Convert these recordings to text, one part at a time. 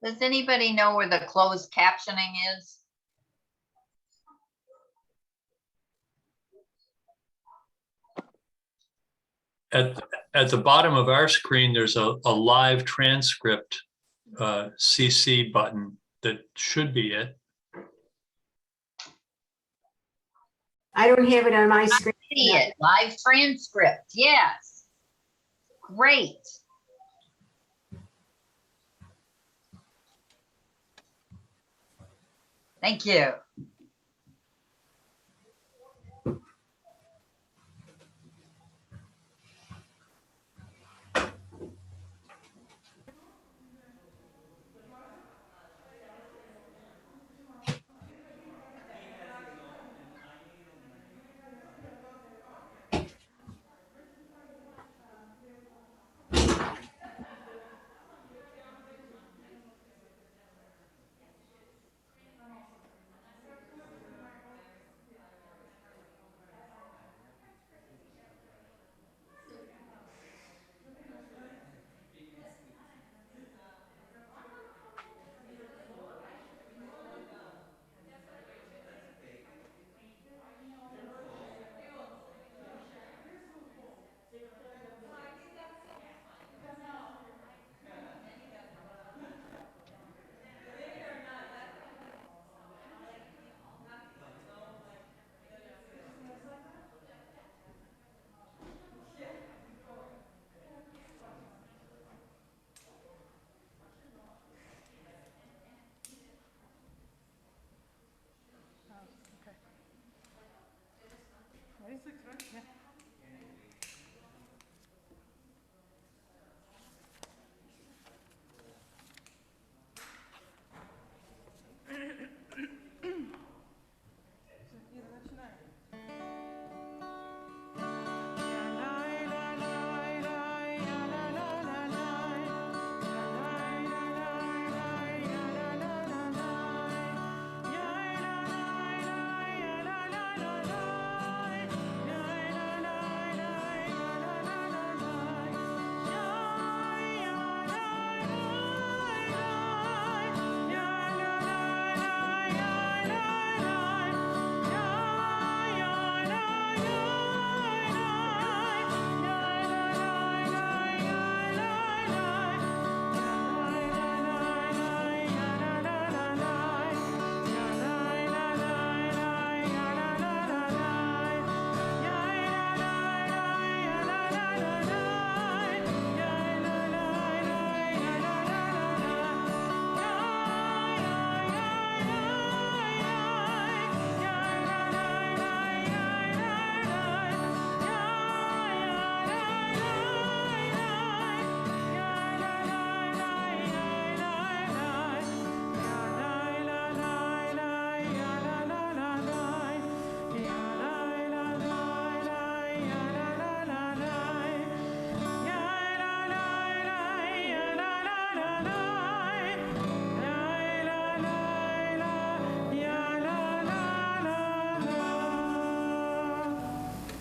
Does anybody know where the closed captioning is? At the bottom of our screen, there's a live transcript CC button that should be it. I don't have it on my screen. See it, live transcript, yes. Great. Thank you.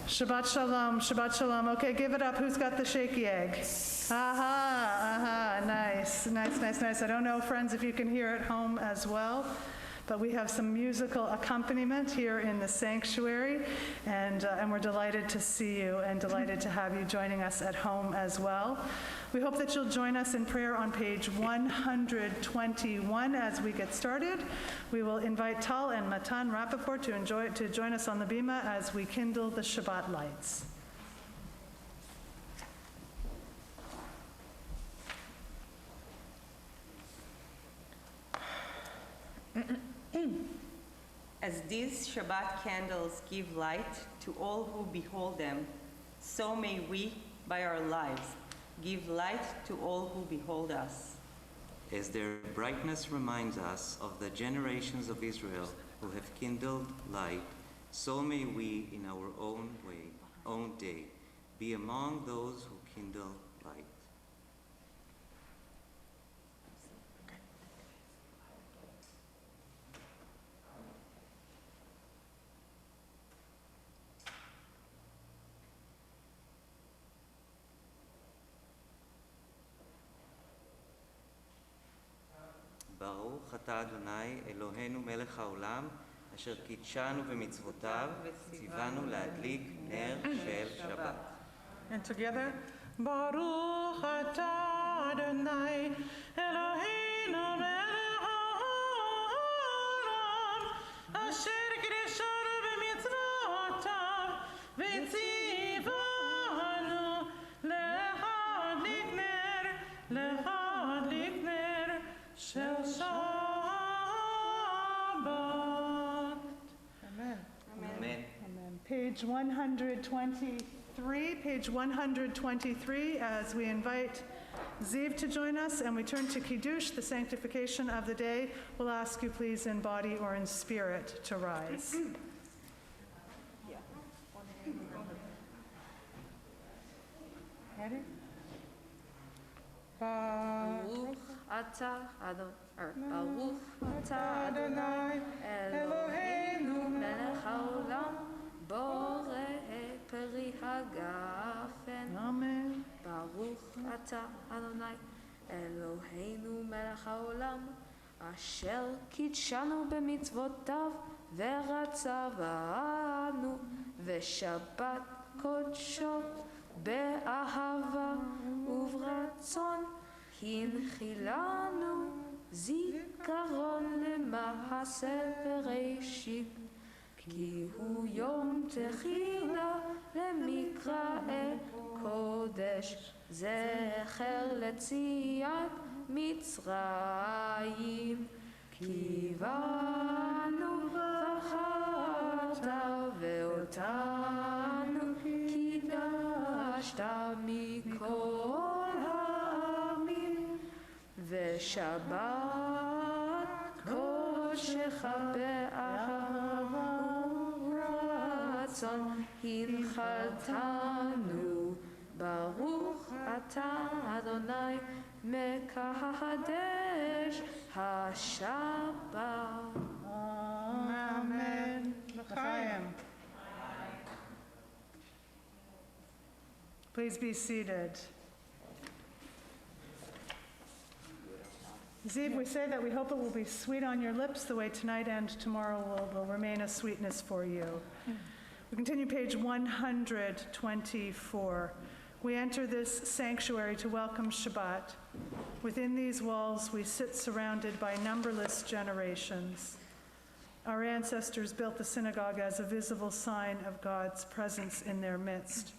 Shabbat shalom, Shabbat shalom. Okay, give it up. Who's got the shaky egg? Aha, nice, nice, nice, nice. I don't know, friends, if you can hear at home as well, but we have some musical accompaniment here in the sanctuary, and we're delighted to see you and delighted to have you joining us at home as well. We hope that you'll join us in prayer on page 121 as we get started. We will invite Tal and Matan Rappaport to join us on the bima as we kindle the Shabbat lights. As these Shabbat candles give light to all who behold them, so may we, by our lives, give light to all who behold us. As their brightness reminds us of the generations of Israel who have kindled light, so may we, in our own way, own day, be among those who kindle light. ברוך אתה אדוני אלוהינו מלך העולם אשר קידשנו במצוותיו ציוונו להדליק נר של שבת. And together, Baruch atah Adonai Eloheinu melech haolam asher kideshanu b'mitzvotav v'tzivanu lehadlik ner shel Shabbat. Amen. אמן. Amen. Page 123, as we invite Ziv to join us and we turn to Kiddush, the sanctification of the day. We'll ask you please in body or in spirit to rise. Ready? Baruch atah Adonai Eloheinu melech haolam borei peri hagafen. Amen. Baruch atah Adonai Eloheinu melech haolam asher קידשנו במצוותיו ורצה בנו ושבת קודשו באהבה וברצון הנחילנו זיכרון למעשה בראשית כי הוא יום תחילה למקרא קודש זכר ליציאת מצרים כי בנו בחרת ואותנו קידשת מכל העמים ושבת קודשך באהבה ורצון הנחלתנו ברוך אתה אדוני מקדש השבת. Amen. L'chaim. Please be seated. Ziv, we say that we hope it will be sweet on your lips the way tonight and tomorrow will remain a sweetness for you. We continue page 124. We enter this sanctuary to welcome Shabbat. Within these walls, we sit surrounded by numberless generations. Our ancestors built the synagogue as a visible sign of God's presence in their midst.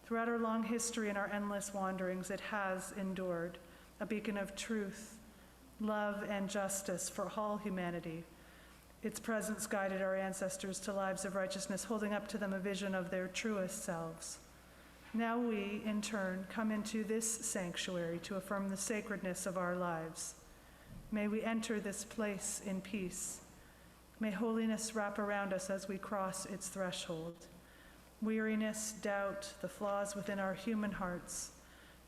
Throughout our long history and our endless wanderings, it has endured, a beacon of truth, love, and justice for all humanity. Its presence guided our ancestors to lives of righteousness, holding up to them a vision of their truest selves. Now we, in turn, come into this sanctuary to affirm the sacredness of our lives. May we enter this place in peace. May holiness wrap around us as we cross its threshold. Weariness, doubt, the flaws within our human hearts,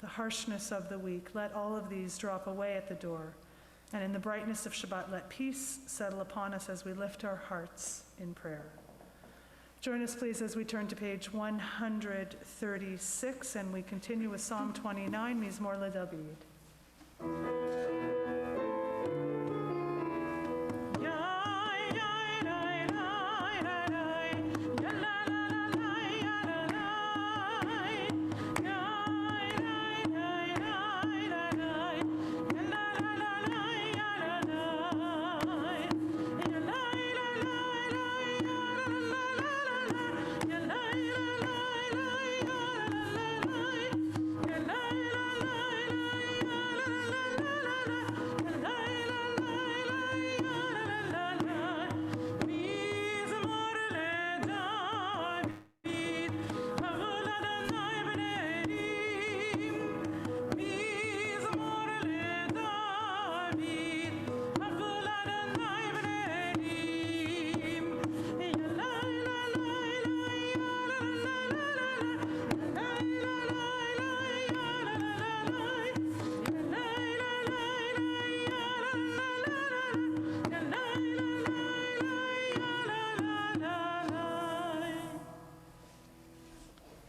the harshness of the weak, let all of these drop away at the door. And in the brightness of Shabbat, let peace settle upon us as we lift our hearts in prayer. Join us, please, as we turn to page 136, and we continue with Psalm 29, Mizmor LeDavid.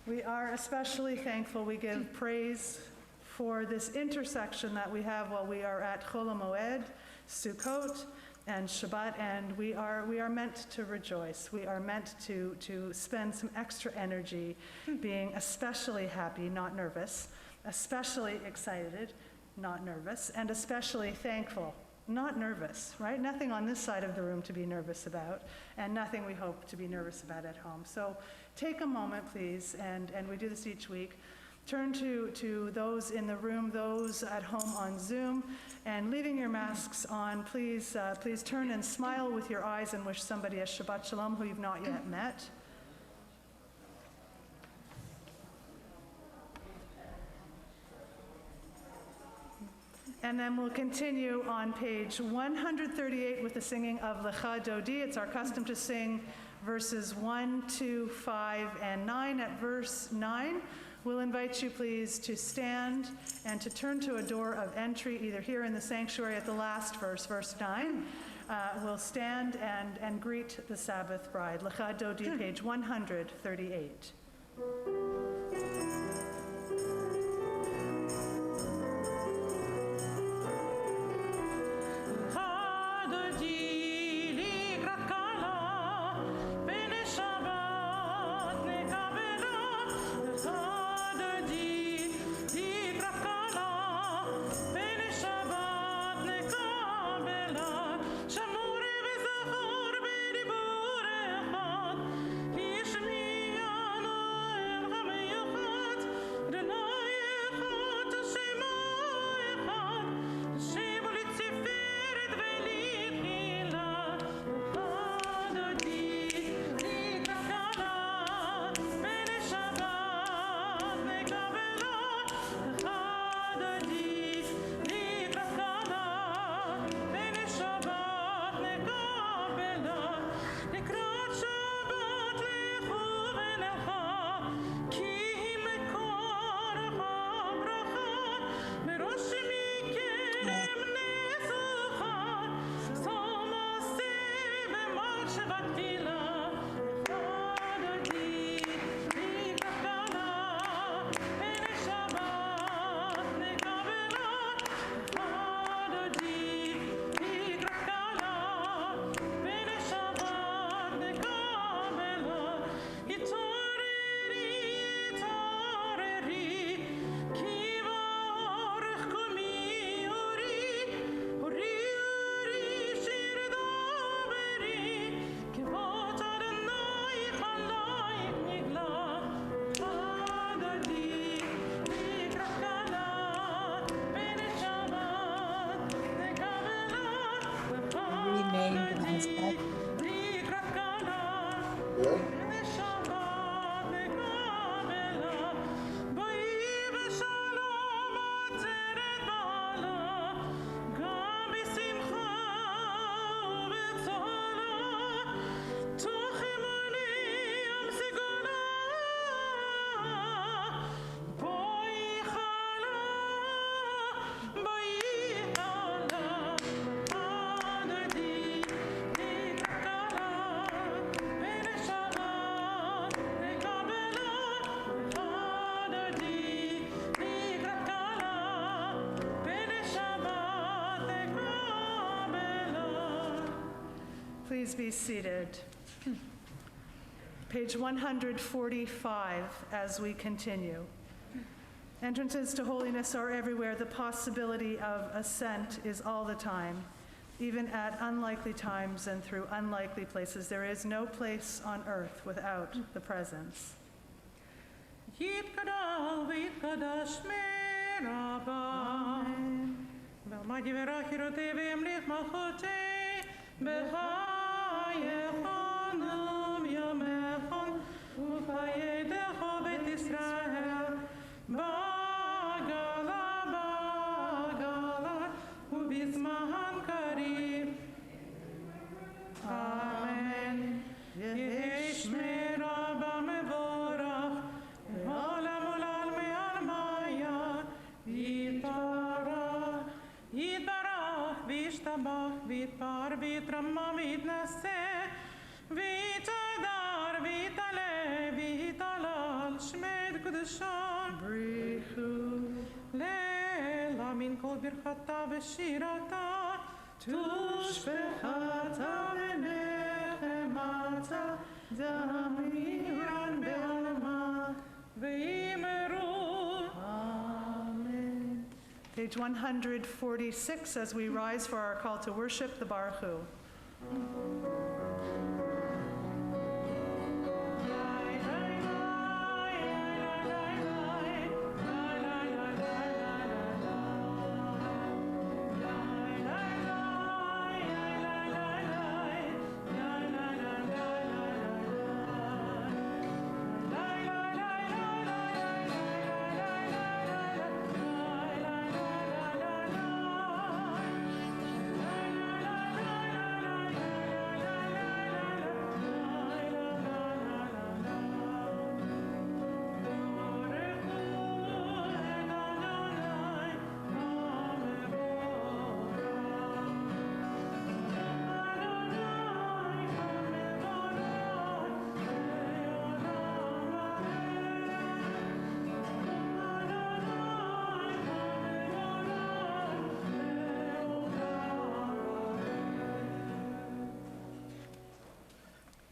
We are especially thankful. We give praise for this intersection that we have while we are at Chol HaMoed, Sukkot and Shabbat, and we are meant to rejoice. We are meant to spend some extra energy being especially happy, not nervous, especially excited, not nervous, and especially thankful, not nervous, right? Nothing on this side of the room to be nervous about, and nothing we hope to be nervous about at home. So take a moment, please, and we do this each week. Turn to those in the room, those at home on Zoom, and leaving your masks on, please turn and smile with your eyes and wish somebody a Shabbat Shalom who you've not yet met. And then we'll continue on page 138 with the singing of Lecha Dodi. It's our custom to sing verses 1, 2, 5, and 9. At verse 9, we'll invite you please to stand and to turn to a door of entry, either here in the sanctuary at the last verse, verse 9. We'll stand and greet the Sabbath bride. Lecha Dodi, page 138. Please be seated. Page 145 as we continue. Entrances to holiness are everywhere. The possibility of ascent is all the time, even at unlikely times and through unlikely places. There is no place on earth without the presence. Amen. Min kol birchata v'shirata תושבחת ונחמתה דמירן בעלמה וימרו. Amen. Page 146, as we rise for our call to worship, the Baruch Hu.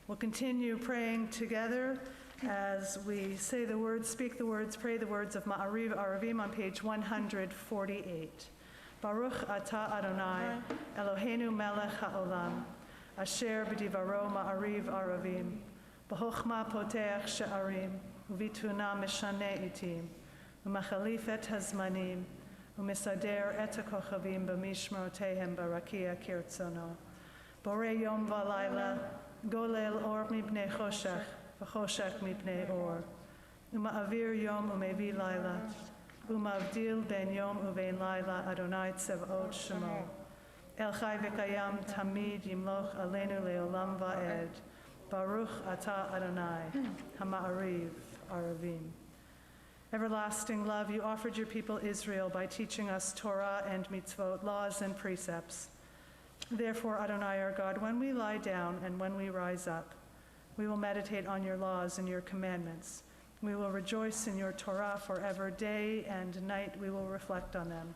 We'll continue praying together as we say the words, speak the words, pray the words of Ma'ariv Aravim on page 148. Baruch atah Adonai, Eloheinu melech ha'olam, asher b'divaro Ma'ariv Aravim, b'chochma poteach she'arim, u'vituna mishane itim, u'machalif et hazmanim, u'misader et ha'kochavim b'mishmorotehem barakia kirtzono. Borei yom v'layla, golel or mipnei choshech, v'choshech mipnei or. Uma'avir yom umevi laila, umavdil ben yom uvein laila, Adonai tzevot shemo. El chai v'kayam tamid yimloch aleinu leolam va'ed. Baruch atah Adonai, hama'ariv aravim. Everlasting love, you offered your people Israel by teaching us Torah and mitzvot, laws and precepts. Therefore, Adonai our God, when we lie down and when we rise up, we will meditate on your laws and your commandments. We will rejoice in your Torah forever. Day and night we will reflect on them.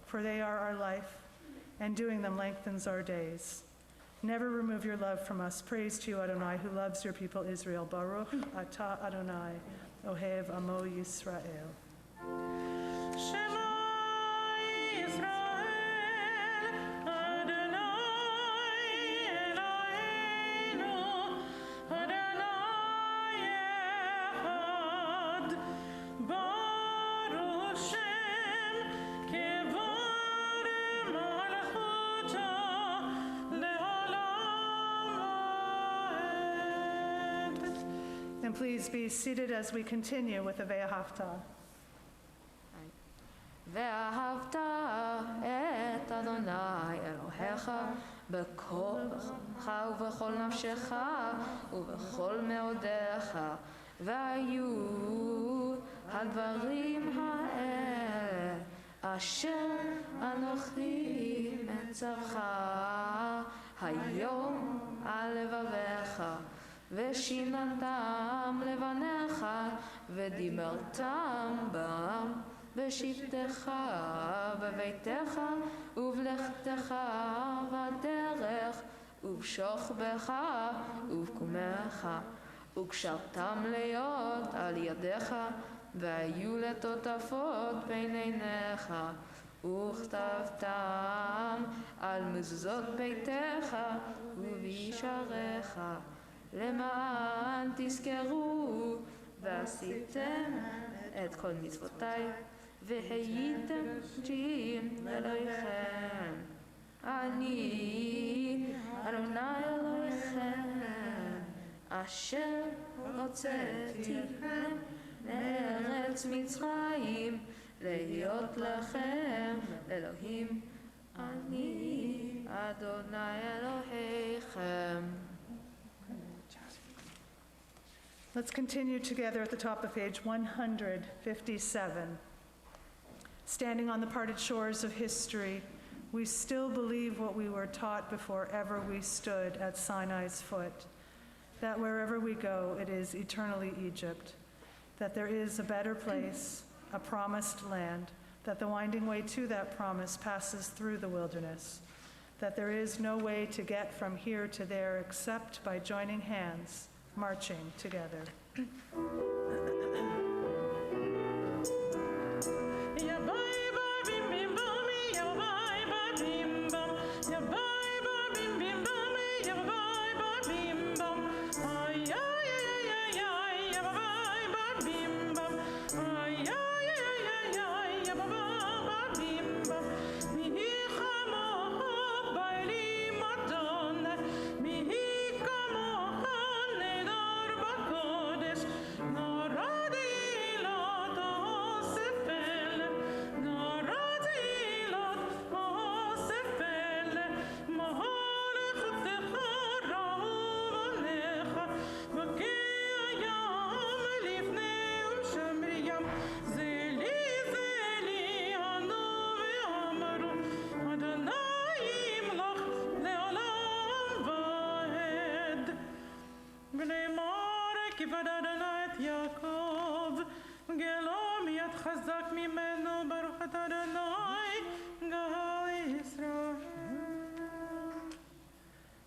For they are our life, and doing them lengthens our days. Never remove your love from us. Praise to you, Adonai, who loves your people Israel. Baruch atah Adonai, Ohev Amo Yisrael. And please be seated as we continue with the Ve'ahavta. ואהבת את אדוני אלוהיך בכל לבבך ובכל נפשך ובכל מאודיך, והיו הדברים האלה אשר אנוכי מצווך היום על לבביך, ושיננתם לבניך ודיברתם בם בשבתך בביתך ובלכתך בדרך ובשוכבך ובקומך, וקשרתם להיות על ידיך והיו לטוטפות בין עיניך, וכתבתם על מזוזות ביתך ובישעריך, למען תזכרו ועשיתם את כל מצוותיי והייתם גאים אלוהיכם. אני אדוני אלוהיכם אשר הוצאתיכם מארץ מצרים להיות לכם אלוהים. אני אדוני אלוהיכם. Let's continue together at the top of page 157. Standing on the parted shores of history, we still believe what we were taught before ever we stood at Sinai's foot, that wherever we go, it is eternally Egypt, that there is a better place, a promised land, that the winding way to that promise passes through the wilderness, that there is no way to get from here to there except by joining hands, marching together.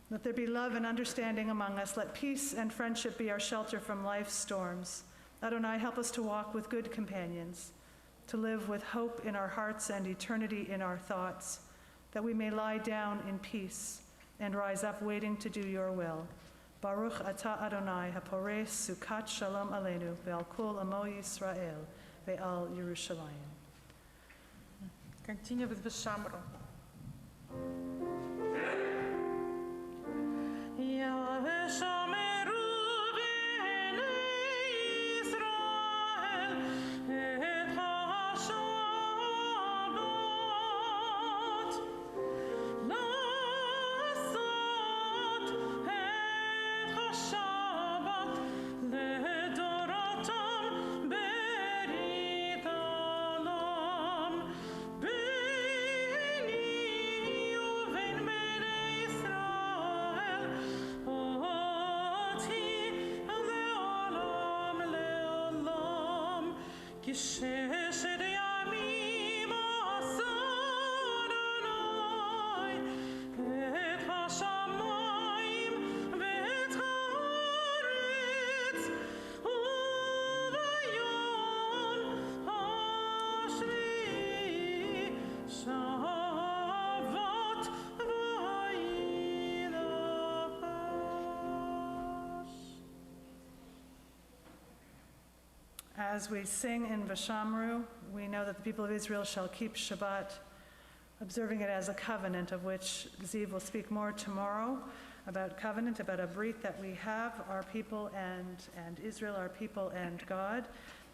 Let there be love and understanding among us. Let peace and friendship be our shelter from life's storms. Adonai, help us to walk with good companions, to live with hope in our hearts and eternity in our thoughts, that we may lie down in peace and rise up waiting to do your will. Baruch atah Adonai, hapores sukat shalom aleinu, ve'al kol amo Yisrael, ve'al Yerushalayim. Continue with Vishamro. As we sing in Vashamru, we know that the people of Israel shall keep Shabbat, observing it as a covenant, of which Ziv will speak more tomorrow, about covenant, about a brit that we have, our people and Israel, our people and God.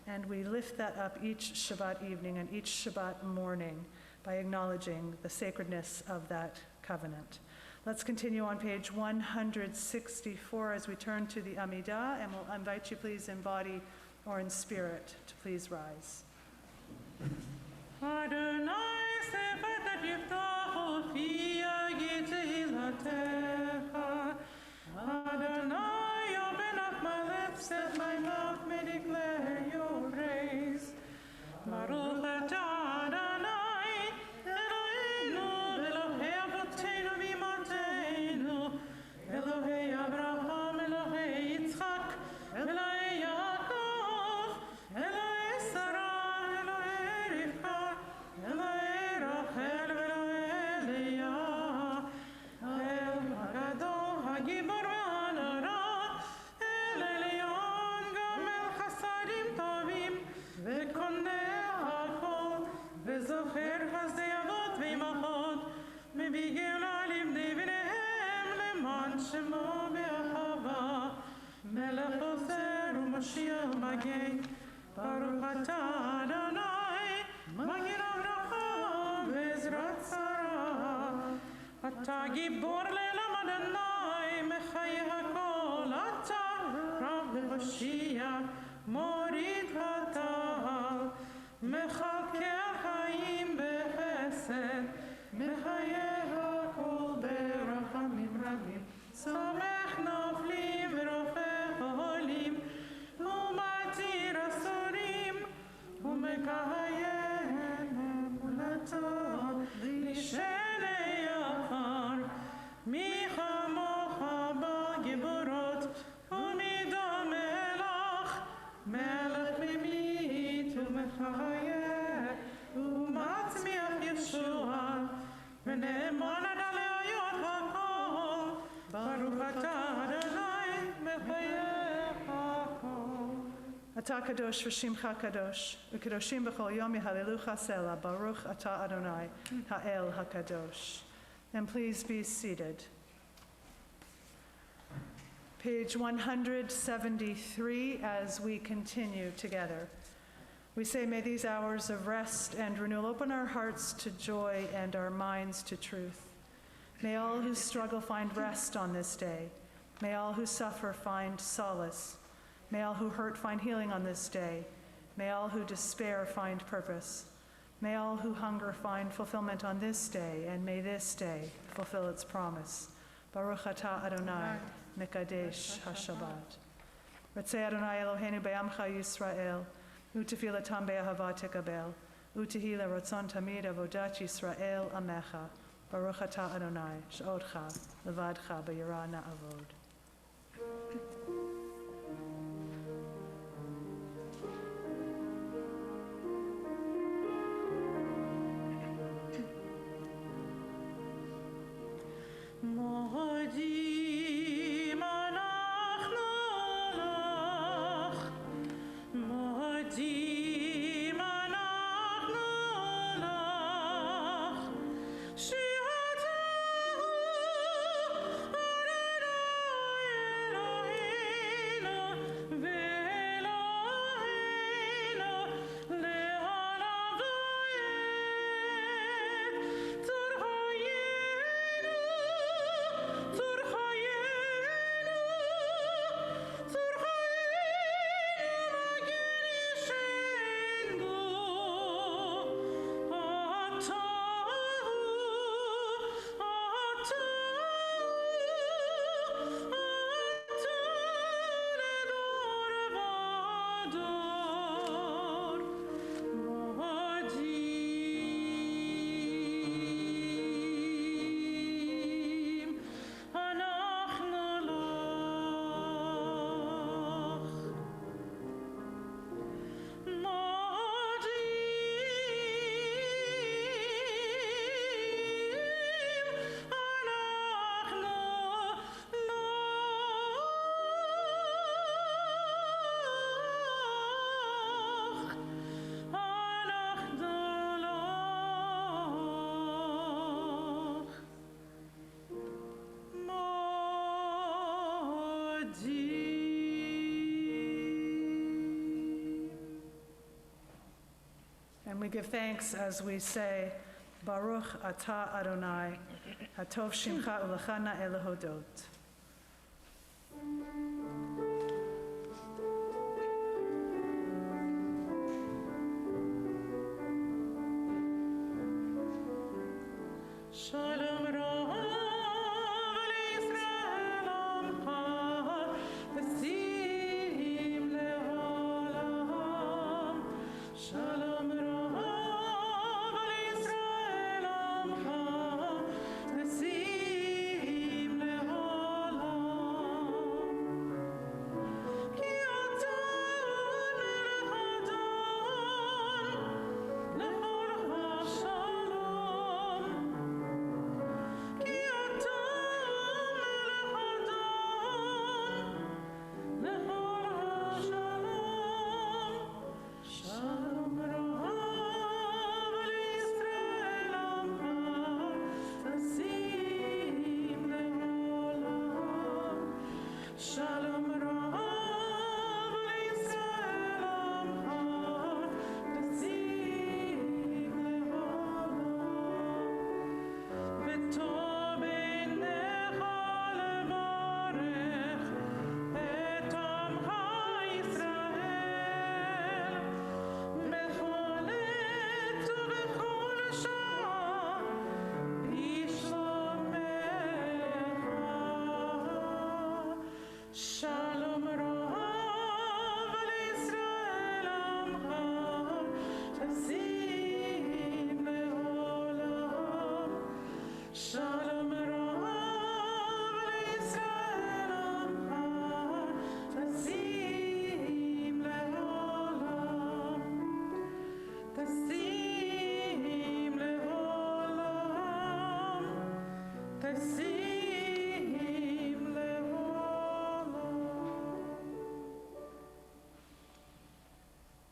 And we lift that up each Shabbat evening and each Shabbat morning by acknowledging the sacredness of that covenant. Let's continue on page 164 as we turn to the Amidah, and we'll invite you please in body or in spirit to please rise. Adonai sefatat yiftachu fiyah tehillah. Adonai, open up my lips, that my mouth may declare your praise. Baruch atah Adonai, Eloheinu, Elohei avotenu v'imatenu, Elohei Abraham, Elohei Yitzchak, Elohei Yaakov, Elohei Sarah, Elohei Rivka, Elohei Rachel, Elohei Leah, El Hagadol, Hagibor ve'Hanara, El Elyon, Gamel Chasadim Tovim, Ve'koneh Hakol, Ve'zocher Chasdei Avot Ve'imachot, Me'bigel Alim Devinehem, Leman Shemo Be'ahava, Melech Ozer u'Mashiach Magei, Baruch atah Adonai, Magin Avraham ve'Ezrat Sarah. Atah Gibor le'elam Adonai, Mechayeh hakol. Atah Rav ve'Hoshia, Morid hatal, Mechalkel Chaim be'chesed, Mechayeh hakol be'rachamim rabim, Samech noflim ve'rofeh holim, U'matir asorim, U'mekayeh emulato, Lishenei achar, Mechayeh, Umatzmiach Yeshua, V'ne'eman Adonai HaKol, Baruch atah Adonai, Mechayeh HaKol. Atah kadosh v'shimcha kadosh, v'kadoshim b'chol yom yehalelucha sela, Baruch atah Adonai, ha'el hakadosh. And please be seated. Page 173 as we continue together. We say, may these hours of rest and renewal open our hearts to joy and our minds to truth. May all who struggle find rest on this day. May all who suffer find solace. May all who hurt find healing on this day. May all who despair find purpose. May all who hunger find fulfillment on this day, and may this day fulfill its promise. Baruch atah Adonai, Mekadesh HaShabbat. Ratzei Adonai Eloheinu be'amcha Yisrael, u'tefilatam be'ahava tekabel, u'tehi lerotzon tamid avodat Yisrael amecha. Baruch atah Adonai, she'odcha, levadcha be'yirah na'avod. Modim anachnu lach, Modim anachnu lach, She'atahu Adonai Eloheinu v'Eloheinu le'olam v'oed, Tzorchayenu, Tzorchayenu, Tzorchayenu magin yishenu, Modim anachnu lach, Modim anachnu lach, anachnu lach. And we give thanks as we say, Baruch atah Adonai, hatov shimcha ulechana elehodot. Shalom Rav Yisrael Amcha, V'sim le'olam. Shalom Rav Yisrael Amcha, V'sim le'olam. Ki atah melech Adon, lechol ha'shalom. Ki atah melech Adon, lechol ha'shalom. Shalom Rav Yisrael Amcha, V'sim le'olam. Shalom Rav Yisrael Amcha, V'sim le'olam. V'tov einecha levarech et amcha Yisrael, b'chol עת ובכל שעה, בשלומך. Shalom Rav Yisrael Amcha, V'sim le'olam. Shalom Rav Yisrael Amcha, V'sim le'olam.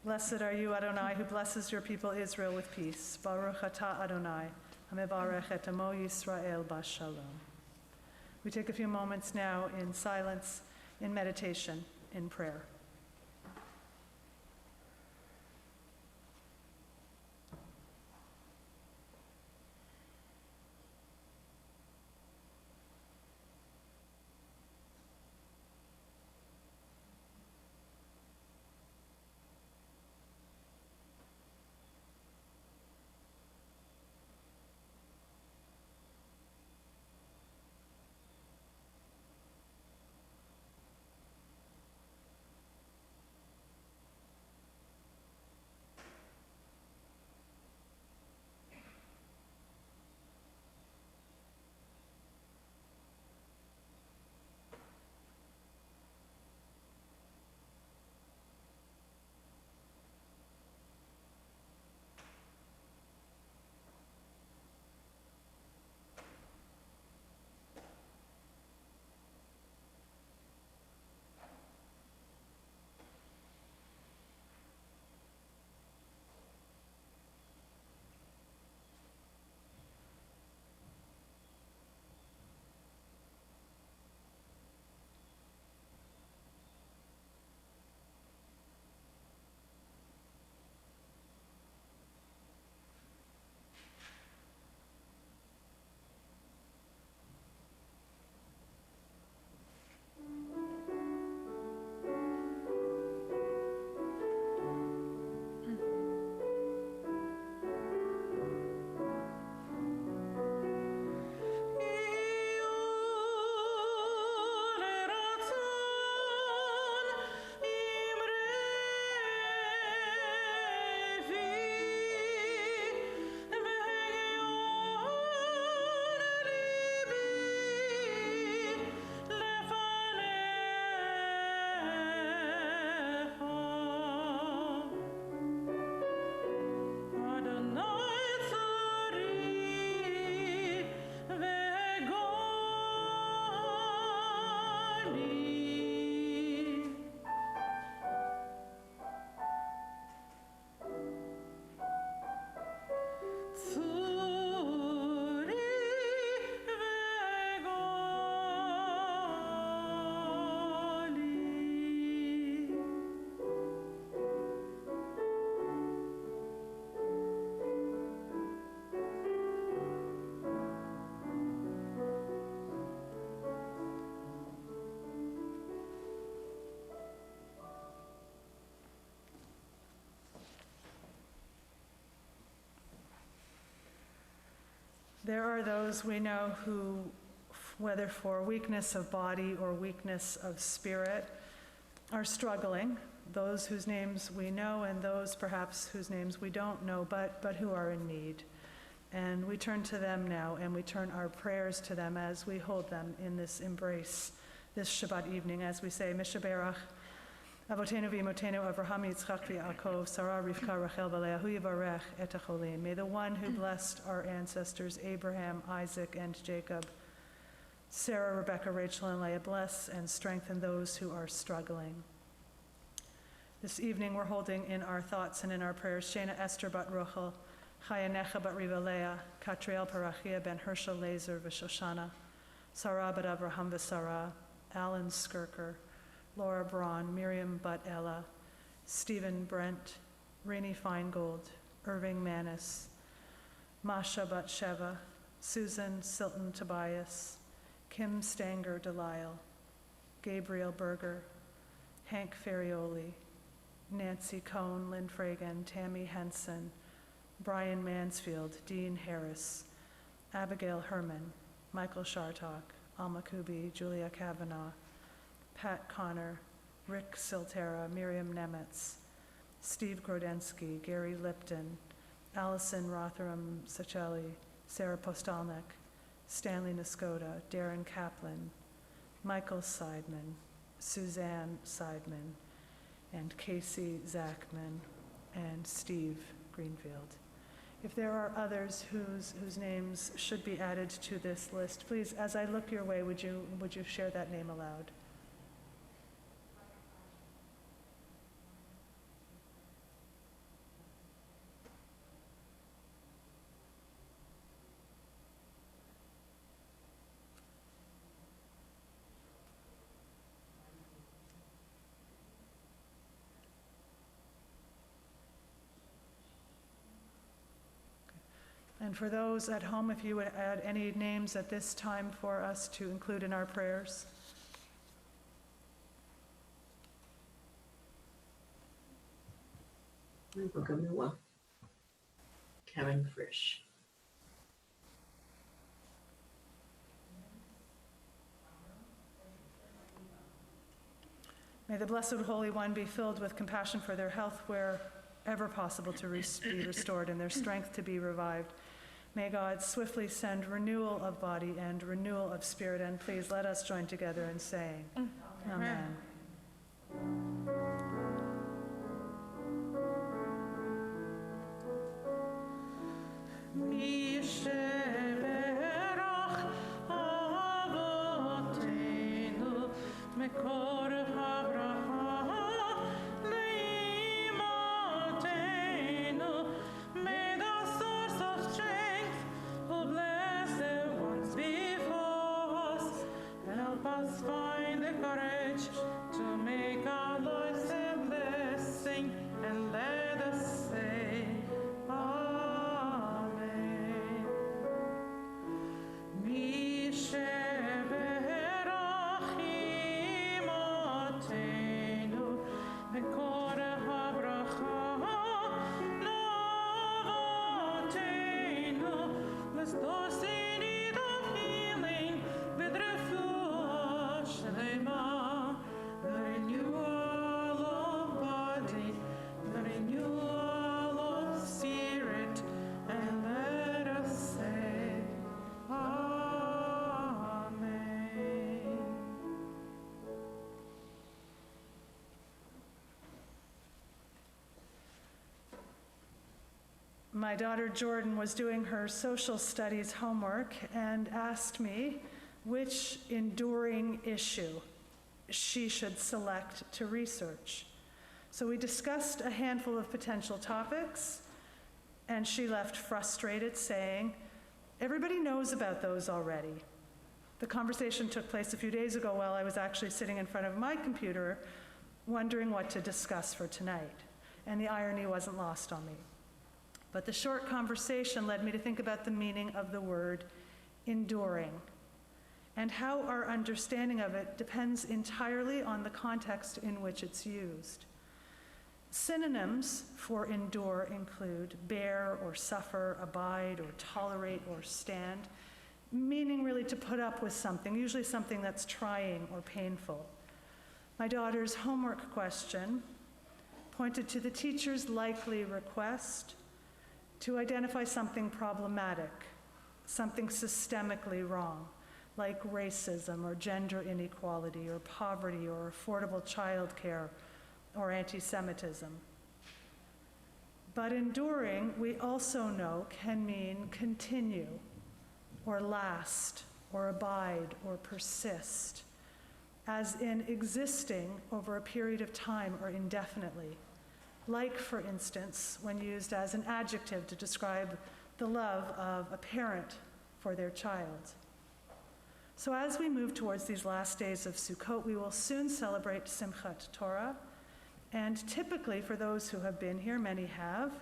Blessed are you, Adonai, who blesses your people Israel with peace. Baruch atah Adonai, hamevarech et amo Yisrael bashalom. We take a few moments now in silence, in meditation, in prayer. There are those we know who, whether for weakness of body or weakness of spirit, are struggling. Those whose names we know and those perhaps whose names we don't know, but who are in need. And we turn to them now, and we turn our prayers to them as we hold them in this embrace, this Shabbat evening, as we say, Mishaberach, Avotenu v'imotenu Avraham Yitzchak v'Yaakov, Sarah Rivka Rachel v'Leah, hu yivarech et hacholim. May the one who blessed our ancestors, Abraham, Isaac, and Jacob, Sarah, Rebecca, Rachel, and Leah, bless and strengthen those who are struggling. This evening we're holding in our thoughts and in our prayers, Shena Esther bat Rochel, Chaya Necha bat Riva Leah, Katriel Parachia ben Herschel Lazer v'Shoshana, Sarah bat Avraham v'Sarah, Alan Skirker, Laura Braun, Miriam Butt Ella, Stephen Brent, Rainey Feingold, Irving Manis, Masha Butt Sheva, Susan Silton Tobias, Kim Stanger Delisle, Gabriel Berger, Hank Ferrioli, Nancy Cohn, Lynn Fragan, Tammy Henson, Brian Mansfield, Dean Harris, Abigail Herman, Michael Shartok, Alma Kubi, Julia Kavanaugh, Pat Connor, Rick Siltera, Miriam Nemetz, Steve Grodensky, Gary Lipton, Allison Rotherham Sachelli, Sarah Postalnik, Stanley Niskoda, Darren Kaplan, Michael Seidman, Suzanne Seidman, and Casey Zachman, and Steve Greenfield. If there are others whose names should be added to this list, please, as I look your way, would you share that name aloud? And for those at home, if you would add any names at this time for us to include in our prayers. Bogamua. Karen Frisch. May the Blessed Holy One be filled with compassion for their health wherever possible to be restored and their strength to be revived. May God swiftly send renewal of body and renewal of spirit. And please let us join together in saying, Amen. Misheberach Avotenu Mekor Avraham Leimotenu. May the source of strength who bless the ones before us help us find the courage to make our lives a blessing, and let us say Amen. Misheberach Imotenu Mekor Avraham Avotenu. Bless those in need of healing with refuah shlema, the renewal of body, the renewal of spirit, and let us say Amen. My daughter Jordan was doing her social studies homework and asked me which enduring issue she should select to research. So we discussed a handful of potential topics, and she left frustrated, saying, "Everybody knows about those already." The conversation took place a few days ago while I was actually sitting in front of my computer, wondering what to discuss for tonight, and the irony wasn't lost on me. But the short conversation led me to think about the meaning of the word enduring, and how our understanding of it depends entirely on the context in which it's used. Synonyms for endure include bear or suffer, abide or tolerate or stand, meaning really to put up with something, usually something that's trying or painful. My daughter's homework question pointed to the teacher's likely request to identify something problematic, something systemically wrong, like racism or gender inequality or poverty or affordable childcare or anti-Semitism. But enduring, we also know, can mean continue or last or abide or persist, as in existing over a period of time or indefinitely. Like, for instance, when used as an adjective to describe the love of a parent for their child. So as we move towards these last days of Sukkot, we will soon celebrate Simchat Torah. And typically, for those who have been here, many have,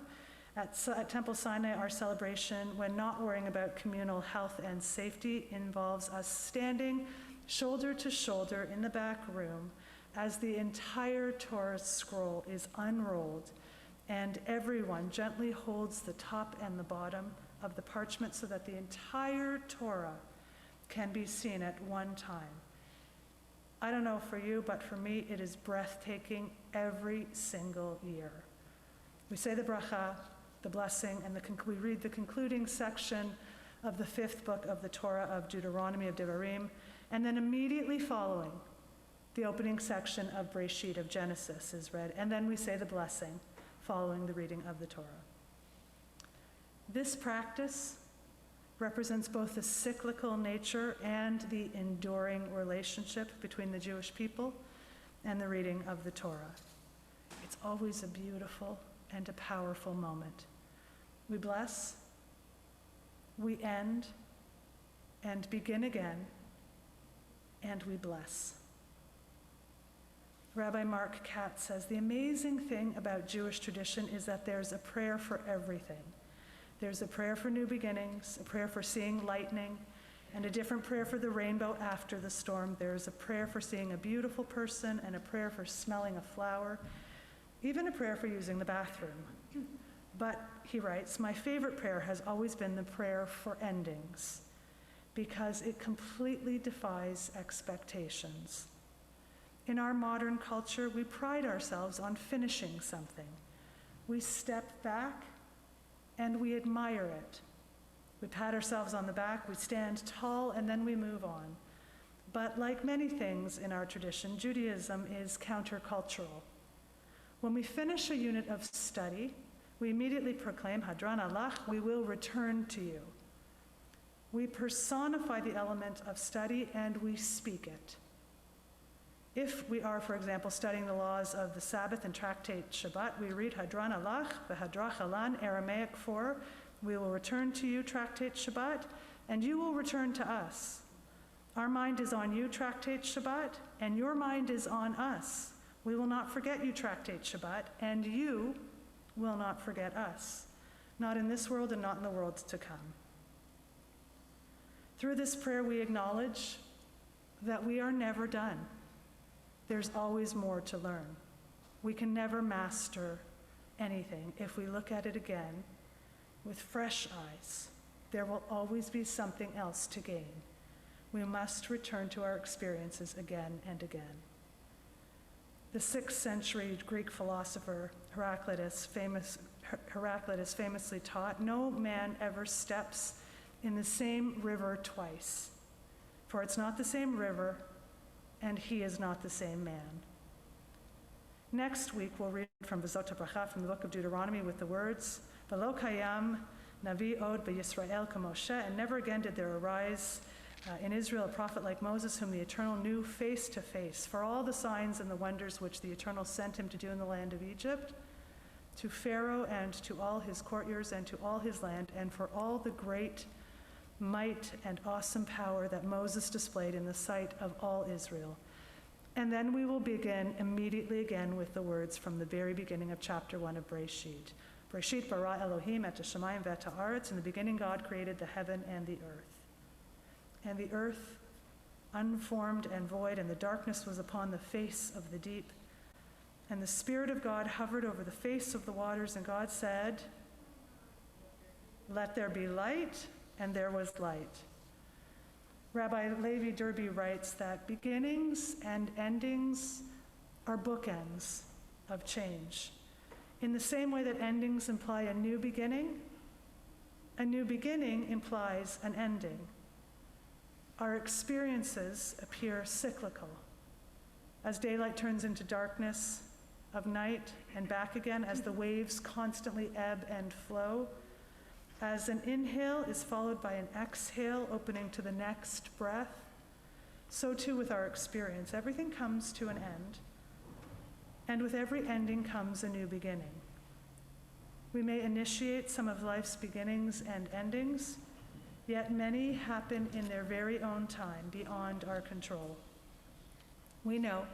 at Temple Sinai, our celebration, when not worrying about communal health and safety, involves us standing shoulder to shoulder in the back room as the entire Torah scroll is unrolled, and everyone gently holds the top and the bottom of the parchment so that the entire Torah can be seen at one time. I don't know for you, but for me, it is breathtaking every single year. We say the bracha, the blessing, and we read the concluding section of the 5th book of the Torah of Deuteronomy, of Devarim, and then immediately following, the opening section of Breshit, of Genesis, is read, and then we say the blessing following the reading of the Torah. This practice represents both the cyclical nature and the enduring relationship between the Jewish people and the reading of the Torah. It's always a beautiful and a powerful moment. We bless, we end, and begin again, and we bless. Rabbi Mark Katz says, the amazing thing about Jewish tradition is that there's a prayer for everything. There's a prayer for new beginnings, a prayer for seeing lightning, and a different prayer for the rainbow after the storm. There's a prayer for seeing a beautiful person and a prayer for smelling a flower, even a prayer for using the bathroom. But, he writes, my favorite prayer has always been the prayer for endings, because it completely defies expectations. In our modern culture, we pride ourselves on finishing something. We step back and we admire it. We pat ourselves on the back, we stand tall, and then we move on. But like many things in our tradition, Judaism is countercultural. When we finish a unit of study, we immediately proclaim, Hadran alach, we will return to you. We personify the element of study and we speak it. If we are, for example, studying the laws of the Sabbath and Tractate Shabbat, we read Hadran alach v'hadrach alan, Aramaic for, we will return to you, Tractate Shabbat, and you will return to us. Our mind is on you, Tractate Shabbat, and your mind is on us. We will not forget you, Tractate Shabbat, and you will not forget us. Not in this world and not in the world to come. Through this prayer, we acknowledge that we are never done. There's always more to learn. We can never master anything if we look at it again with fresh eyes. There will always be something else to gain. We must return to our experiences again and again. The 6th century Greek philosopher Heraclitus famously taught, no man ever steps in the same river twice, for it's not the same river, and he is not the same man. Next week, we'll read from V'zot HaBracha from the book of Deuteronomy with the words, V'lo kayam navi od b'Yisrael k'Moshe, and never again did there arise in Israel a prophet like Moses, whom the Eternal knew face to face, for all the signs and the wonders which the Eternal sent him to do in the land of Egypt, to Pharaoh and to all his courtiers and to all his land, and for all the great might and awesome power that Moses displayed in the sight of all Israel. And then we will begin immediately again with the words from the very beginning of chapter 1 of Breshit. Breshit bara Elohim et hashamayim ve'et haaretz. In the beginning God created the heaven and the earth. And the earth, unformed and void, and the darkness was upon the face of the deep. And the Spirit of God hovered over the face of the waters, and God said, let there be light, and there was light. Rabbi Levi Derby writes that beginnings and endings are bookends of change. In the same way that endings imply a new beginning implies an ending. Our experiences appear cyclical. As daylight turns into darkness of night and back again, as the waves constantly ebb and flow, as an inhale is followed by an exhale opening to the next breath, so too with our experience. Everything comes to an end, and with every ending comes a new beginning. We may initiate some of life's beginnings and endings, yet many happen in their very own time, beyond our control. We know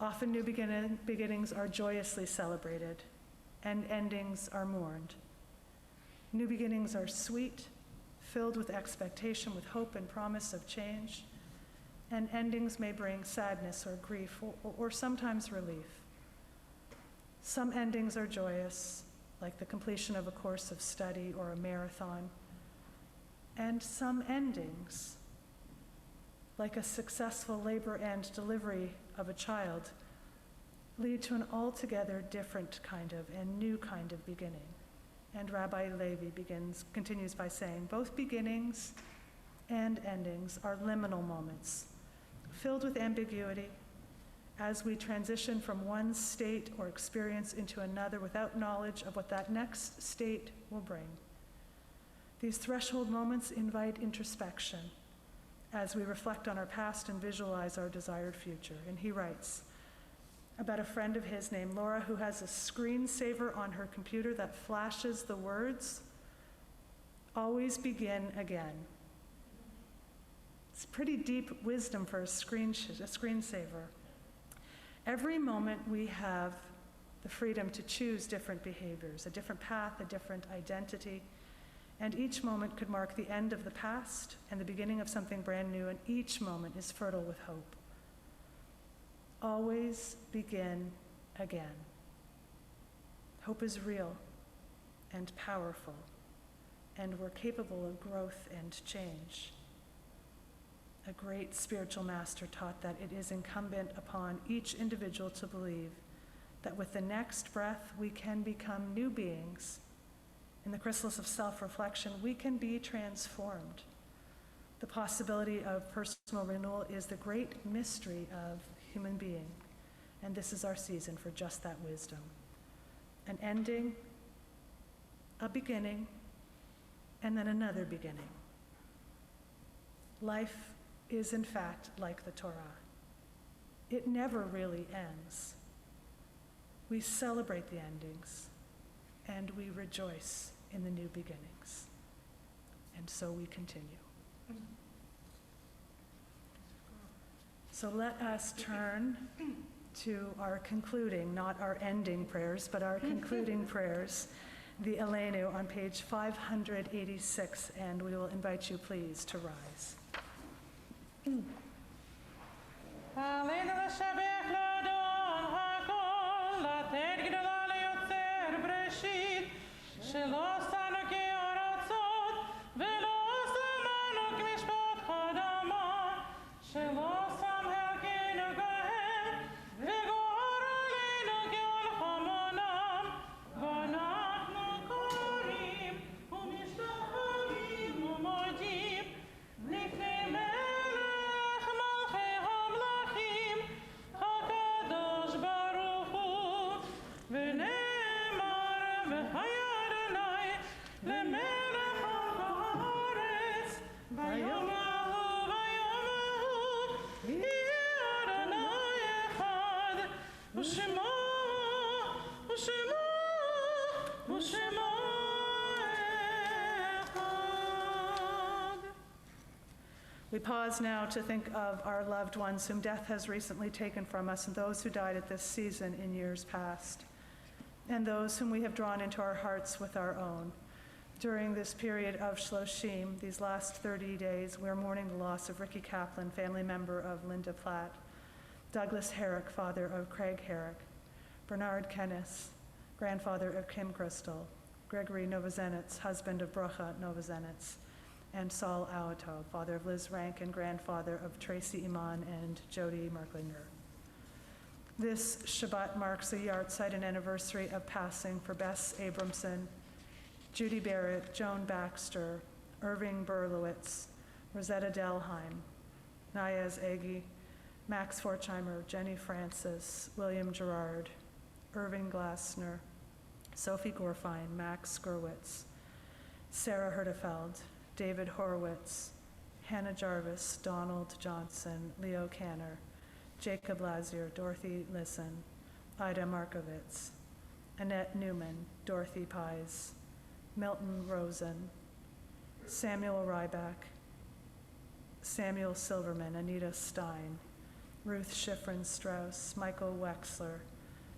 often new beginnings are joyously celebrated, and endings are mourned. New beginnings are sweet, filled with expectation, with hope and promise of change, and endings may bring sadness or grief, or sometimes relief. Some endings are joyous, like the completion of a course of study or a marathon. And some endings, like a successful labor and delivery of a child, lead to an altogether different kind of and new kind of beginning. And Rabbi Levi continues by saying, both beginnings and endings are liminal moments, filled with ambiguity, as we transition from one state or experience into another without knowledge of what that next state will bring. These threshold moments invite introspection as we reflect on our past and visualize our desired future. And he writes about a friend of his named Laura who has a screensaver on her computer that flashes the words, "Always begin again." It's pretty deep wisdom for a screensaver. Every moment we have the freedom to choose different behaviors, a different path, a different identity. And each moment could mark the end of the past and the beginning of something brand new, and each moment is fertile with hope. Always begin again. Hope is real and powerful, and we're capable of growth and change. A great spiritual master taught that it is incumbent upon each individual to believe that with the next breath we can become new beings. In the chrysalis of self-reflection, we can be transformed. The possibility of personal renewal is the great mystery of human being, and this is our season for just that wisdom. An ending, a beginning, and then another beginning. Life is in fact like the Torah. It never really ends. We celebrate the endings, and we rejoice in the new beginnings. And so we continue. So let us turn to our concluding, not our ending prayers, but our concluding prayers, the Aleinu on page 586, and we will invite you please to rise. עלינו לשבח לאדון הכל, לתת גדולה ליוצר בראשית, שלא עשנו כארצות, ולא שמנו כמשפט אדמה, שלא שם חלקנו כהם, וגורל עלינו כעל חמונם, ואנחנו קוראים ומשתחווים ומודים לפני מלך מלכי המלכים, הקדוש ברוך הוא, ונאמר והיה אדוני למלך הארץ, ביום ההוא ביום ההוא יהיה אדוני אחד, ושמו ושמו ושמו אחד. We pause now to think of our loved ones whom death has recently taken from us, and those who died at this season in years past, and those whom we have drawn into our hearts with our own. During this period of Shloshim, these last 30 days, we are mourning the loss of Ricky Kaplan, family member of Linda Platt, Douglas Herrick, father of Craig Herrick, Bernard Kennis, grandfather of Kim Crystal, Gregory Novozenitz, husband of Brocha Novozenitz, and Saul Awato, father of Liz Rank and grandfather of Tracy Iman and Jody Merklinger. This Shabbat marks a yahrzeit and anniversary of passing for Bess Abramson, Judy Barrett, Joan Baxter, Irving Berlowitz, Rosetta Delheim, Nayaz Egi, Max Forchheimer, Jenny Francis, William Gerard, Irving Glassner, Sophie Gorfine, Max Gerwitz, Sarah Herdefeld, David Horowitz, Hannah Jarvis, Donald Johnson, Leo Canner, Jacob Lazier, Dorothy Lisson, Ida Markovitz, Annette Newman, Dorothy Pies, Milton Rosen, Samuel Ryback, Samuel Silverman, Anita Stein, Ruth Schifrin Strauss, Michael Wexler,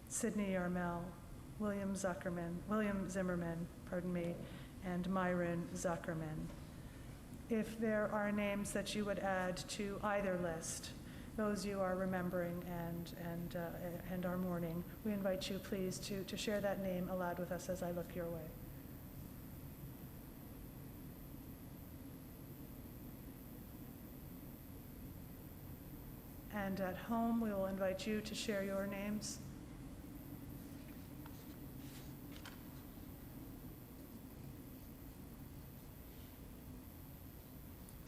Sidney Yarmel, William Zimmerman, and Myron Zuckerman. If there are names that you would add to either list, those you are remembering and are mourning, we invite you please to share that name aloud with us as I look your way. And at home, we will invite you to share your names.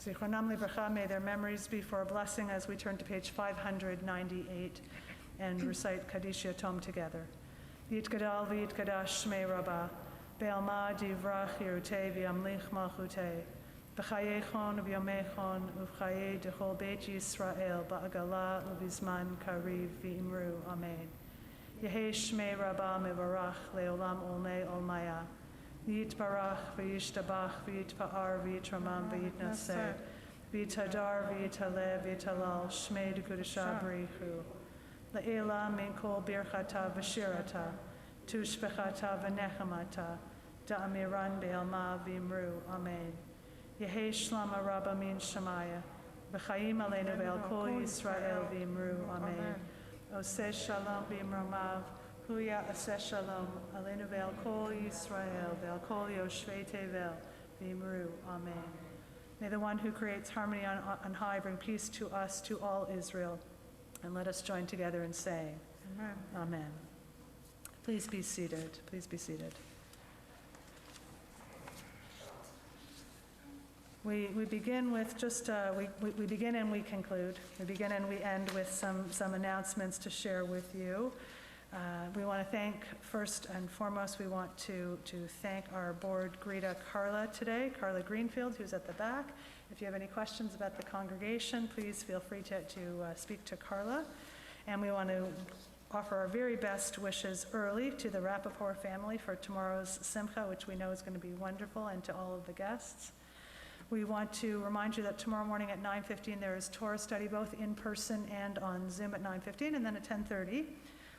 Zichronam Livracha, may their memories be for a blessing as we turn to page 598 and recite Kaddish Yatom together. Yitgadal v'yitgadash shmei Rabbah, be'alma divrach yirutei v'yamlich malchutei, b'chayechon v'yomechon u'v'chayei dechol beit Yisrael ba'agala u'bizman kariv v'imru. Amen. Yehei shmei Rabbah mevarach le'olam olmei olmaya. Yitbarach v'yishtabach v'yitpa'ar v'yitramam v'yitnaseh v'yitadar v'yitaleh v'yitalal shmei d'kudusha b'richu le'ela min kol birchata v'shirata tushbechata v'nechamata, da'amiran be'elma v'imru, amen. Yehi shlama rabba min shamaya, b'chaim aleinu ve'al kol Yisrael v'imru, amen. Oseh shalom b'imromav, huya aseh shalom, aleinu ve'al kol Yisrael, ve'al kol yoshvei tevel, v'imru, amen. May the one who creates harmony on high bring peace to us, to all Israel. And let us join together in saying, Amen. amen. Please be seated. Please be seated. We begin with just, we begin and we conclude. We begin and we end with some announcements to share with you. We want to thank, first and foremost, we want to thank our board greeter, Carla, today, Carla Greenfield, who's at the back. If you have any questions about the congregation, please feel free to speak to Carla. And we want to offer our very best wishes early to the Rappaport family for tomorrow's Simcha, which we know is going to be wonderful, and to all of the guests. We want to remind you that tomorrow morning at 9:15 there is Torah study, both in person and on Zoom at 9:15, and then at 10:30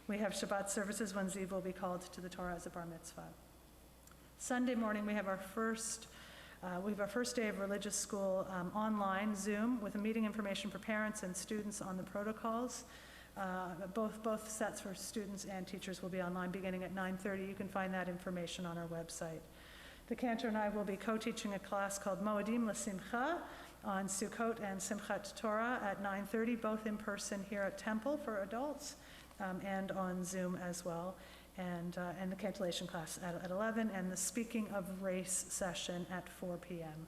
we have Shabbat services when Ziv will be called to the Torah as a bar mitzvah. Sunday morning we have our first day of religious school online, Zoom, with a meeting information for parents and students on the protocols. Both sets for students and teachers will be online beginning at 9:30. You can find that information on our website. The cantor and I will be co-teaching a class called Moedim L'Simcha on Sukkot and Simchat Torah at 9:30, both in person here at Temple for adults and on Zoom as well. And the cantillation class at 11, and the Speaking of Race session at 4 p.m.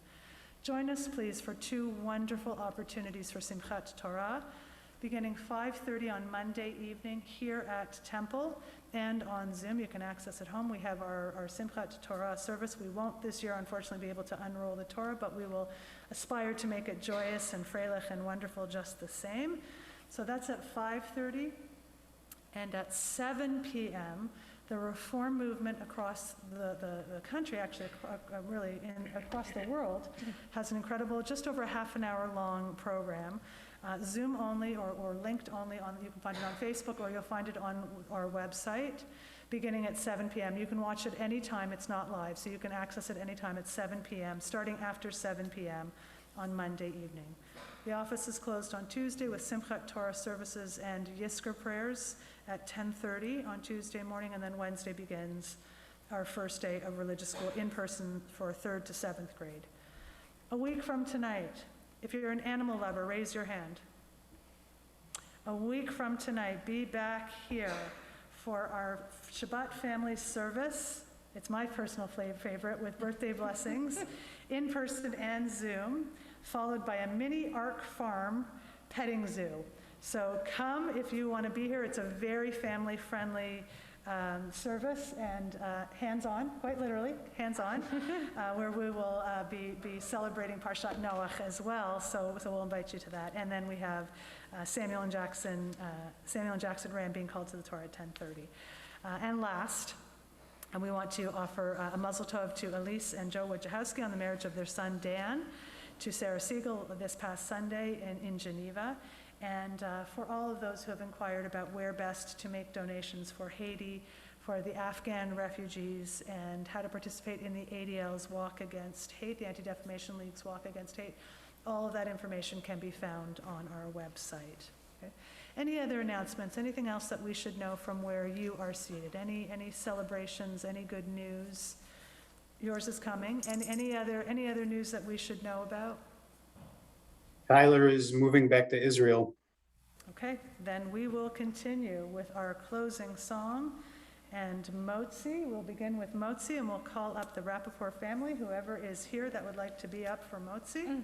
Join us, please, for two wonderful opportunities for Simchat Torah, beginning 5:30 on Monday evening here at Temple and on Zoom. You can access at home. We have our Simchat Torah service. We won't this year, unfortunately, be able to unroll the Torah, but we will aspire to make it joyous and freilich and wonderful just the same. So that's at 5:30. And at 7 p.m., the Reform movement across the country, actually really across the world, has an incredible, just over a half an hour long program. Zoom only or linked only, you can find it on Facebook or you'll find it on our website, beginning at 7 p.m. You can watch it anytime, it's not live, so you can access it anytime at 7 p.m., starting after 7 p.m. on Monday evening. The office is closed on Tuesday with Simchat Torah services and Yisker prayers at 10:30 on Tuesday morning, and then Wednesday begins our first day of religious school in person for 3rd to 7th grade. A week from tonight, if you're an animal lover, raise your hand. A week from tonight, be back here for our Shabbat family service. It's my personal favorite, with birthday blessings, in person and Zoom, followed by a mini Ark Farm petting zoo. So come if you want to be here. It's a very family-friendly service and hands-on, quite literally, hands-on, where we will be celebrating Parshat Noach as well. So we'll invite you to that. And then we have Samuel and Jackson Ram being called to the Torah at 10:30. And last, and we want to offer a mazel tov to Elise and Joe Wojciechowski on the marriage of their son Dan, to Sarah Siegel this past Sunday in Geneva, and for all of those who have inquired about where best to make donations for Haiti, for the Afghan refugees, and how to participate in the ADL's Walk Against Hate, the Anti-Defamation League's Walk Against Hate. All of that information can be found on our website. Okay? Any other announcements? Anything else that we should know from where you are seated? Any celebrations? Any good news? Yours is coming. And any other news that we should know about? Tyler is moving back to Israel. Okay, then we will continue with our closing song. And Motzi, we'll begin with Motzi, and we'll call up the Rappaport family, whoever is here that would like to be up for Motzi.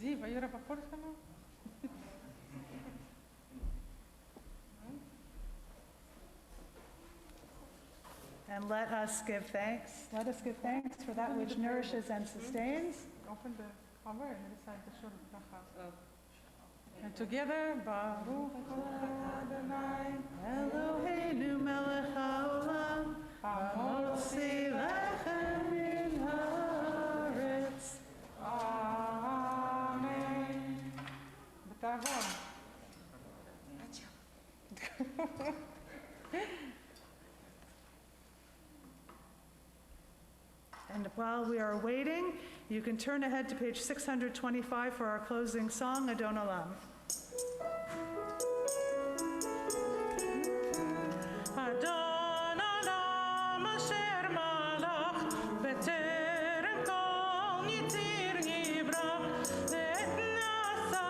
Ziv, are you Rappaport family? And let us give thanks. Let us give thanks for that which nourishes and sustains. Open the cover and recite the shul bracha. And together, Baruch Adonai, Eloheinu melech haolam, hamotzi lechem min haaretz. Amen. בתיאבון. while we are waiting, you can turn ahead to page 625 for our closing song, Adon Olam. Adon Olam asher malach b'terem kol yitzir nivra et nasa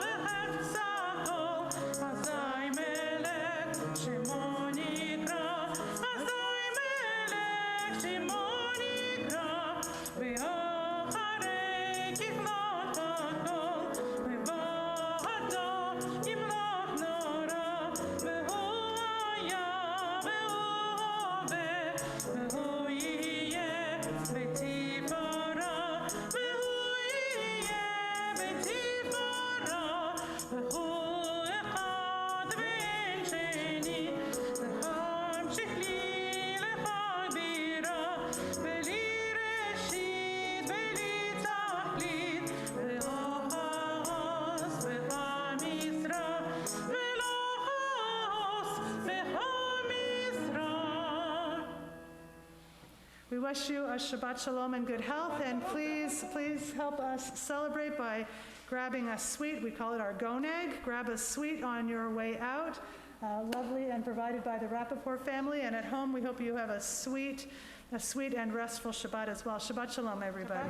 v'chefza kol azay melech shemo nikra azay melech shemo nikra v'acharei kiflot hakol v'va'ado yimloch nora v'hu haya v'hu hove v'hu yeh b'tifara v'hu yeh b'tifara v'hu echad v'en sheni להמשיך לי לחג בירה בלי ראשית בלי תכלית ולא חוס בך משרה ולא חוס בך משרה. We wish you a Shabbat Shalom and good health, and please help us celebrate by grabbing a sweet. We call it our goneg. Grab a sweet on your way out. Lovely and provided by the Rappaport family. And at home, we hope you have a sweet and restful Shabbat as well. Shabbat Shalom, everybody.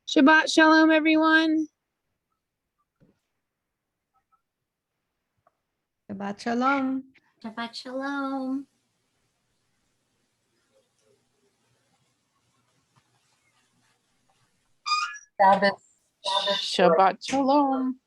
Shabbat Shalom, everyone. Shabbat Shalom. Shabbat Shalom. Sabbath. Shabbat Shalom.